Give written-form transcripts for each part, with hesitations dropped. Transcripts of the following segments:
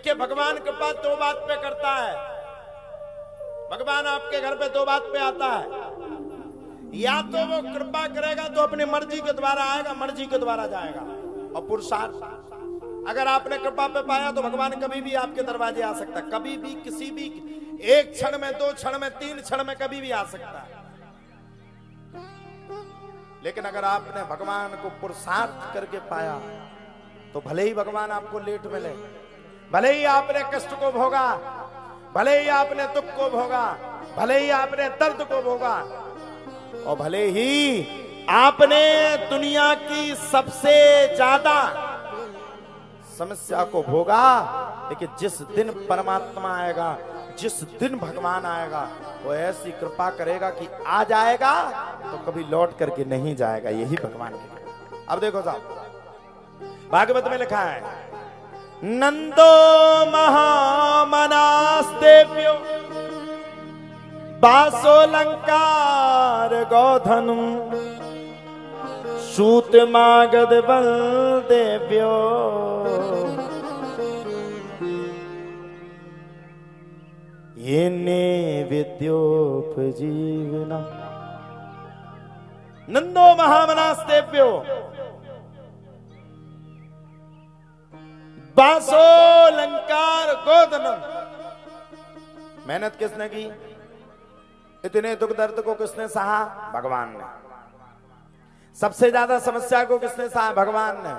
देखिए भगवान कृपा दो बात पे करता है। भगवान आपके घर पे दो बात पे आता है, या तो वो कृपा करेगा तो अपनी मर्जी के द्वारा आएगा, मर्जी के द्वारा जाएगा। और पुरुषार्थ अगर आपने कृपा पे पाया तो भगवान कभी भी आपके दरवाजे आ सकता है, कभी भी, किसी भी, एक क्षण में, दो क्षण में, तीन क्षण में, कभी भी आ सकता है। लेकिन अगर आपने भगवान को पुरुषार्थ करके पाया तो भले ही भगवान आपको लेट मिले, भले ही आपने कष्ट को भोगा, भले ही आपने दुख को भोगा, भले ही आपने दर्द को भोगा, और भले ही आपने दुनिया की सबसे ज्यादा समस्या को भोगा, लेकिन जिस दिन परमात्मा आएगा, जिस दिन भगवान आएगा, वो ऐसी कृपा करेगा कि आ जाएगा तो कभी लौट करके नहीं जाएगा। यही भगवान की कृपा। अब देखो साहब, भागवत में लिखा है, नंदो महामनास्तेभ्यो बासोलंकार गोधनु सूत मागध बलदेव्यो ये विद्योपजीवना। नंदो महामनास्तेभ्यो बासोलंकार गोधनम। मेहनत किसने की? इतने दुख दर्द को किसने सहा? भगवान ने। सबसे ज्यादा समस्या को किसने सहा? भगवान ने।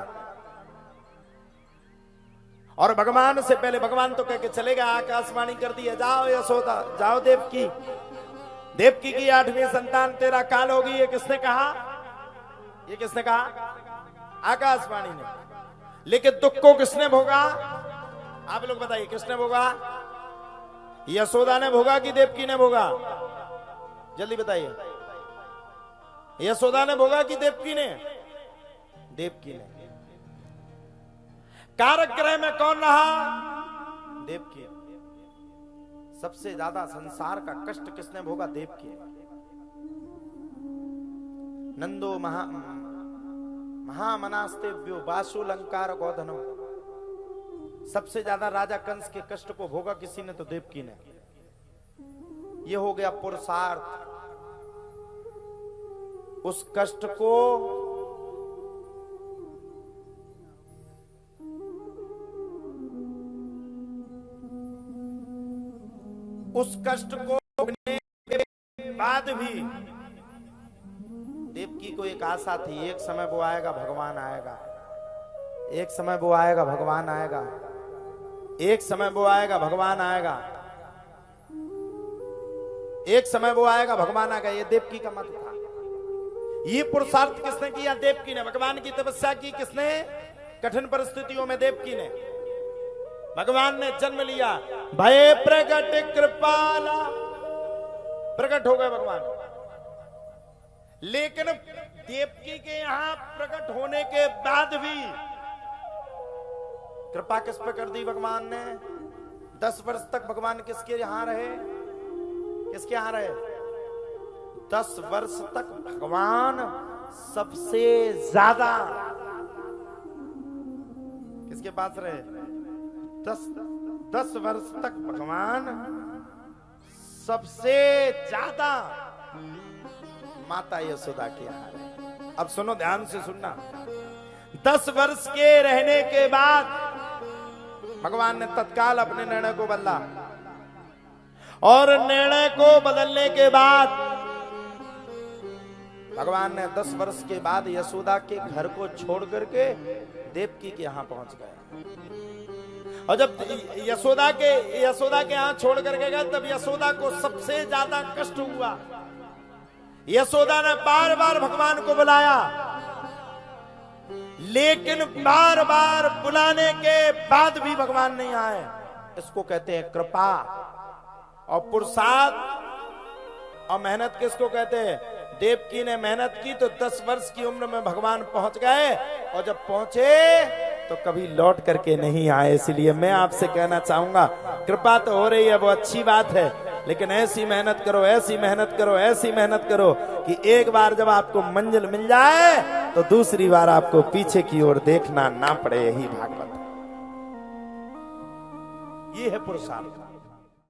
और भगवान से पहले भगवान तो कह के चले गए, आकाशवाणी कर दी है, जाओ यशोदा, जाओ देवकी, देवकी की 8वीं संतान तेरा काल होगी। ये किसने कहा? ये किसने कहा? आकाशवाणी ने। लेकिन दुख को किसने भोगा? आप लोग बताइए, किसने भोगा? यशोदा ने भोगा कि देवकी ने भोगा? जल्दी बताइए, यशोदा ने भोगा कि देवकी ने? देवकी ने। कारागृह में कौन रहा? देवकी। सबसे ज्यादा संसार का कष्ट किसने भोगा? देवकी। नंदो महामनास्तेभ्यो बासोलंकार गोधनम। सबसे ज्यादा राजा कंस के कष्ट को भोगा किसी ने? तो देवकी ने। ये हो गया पुरुषार्थ। उस कष्ट को भोगने के बाद भी देवकी को एक आशा थी, एक समय वो आएगा, भगवान आएगा, एक समय वो आएगा, भगवान आएगा, एक समय वो आएगा, भगवान आएगा, एक समय वो आएगा, भगवान आएगा। ये देवकी का मत था। ये पुरुषार्थ किसने किया? देवकी ने। भगवान की तपस्या की किसने? कठिन परिस्थितियों में देवकी ने। भगवान ने जन्म लिया, भय प्रगट कृपाला, प्रकट हो गए भगवान। लेकिन देवकी के यहां प्रकट होने के बाद भी कृपा किस पे कर दी भगवान ने? 10 वर्ष तक भगवान किसके यहां रहे? किसके यहां रहे? 10 वर्ष तक भगवान सबसे ज्यादा किसके पास रहे? 10 वर्ष तक भगवान सबसे ज्यादा माता यशोदा के यहाँ रहे। अब सुनो, ध्यान से सुनना। 10 वर्ष के रहने के बाद भगवान ने तत्काल अपने निर्णय को बदला, और निर्णय को बदलने के बाद भगवान ने 10 वर्ष के बाद यशोदा के घर को छोड़ करके देवकी के यहां पहुंच गए। और जब यशोदा के यहां छोड़ करके गए, तब यशोदा को सबसे ज्यादा कष्ट हुआ। यशोदा ने बार बार भगवान को बुलाया, लेकिन बार बार बुलाने के बाद भी भगवान नहीं आए। इसको कहते हैं कृपा। और पुरुषार्थ और मेहनत किसको कहते हैं? देवकी ने मेहनत की तो 10 वर्ष की उम्र में भगवान पहुंच गए, और जब पहुंचे तो कभी लौट करके नहीं आए। इसलिए मैं आपसे कहना चाहूंगा, कृपा तो हो रही है, वो अच्छी बात है, लेकिन ऐसी मेहनत करो, ऐसी मेहनत करो, ऐसी मेहनत करो कि एक बार जब आपको मंजिल मिल जाए तो दूसरी बार आपको पीछे की ओर देखना ना पड़े। यही भागवत। ये है पुरुषार्थ।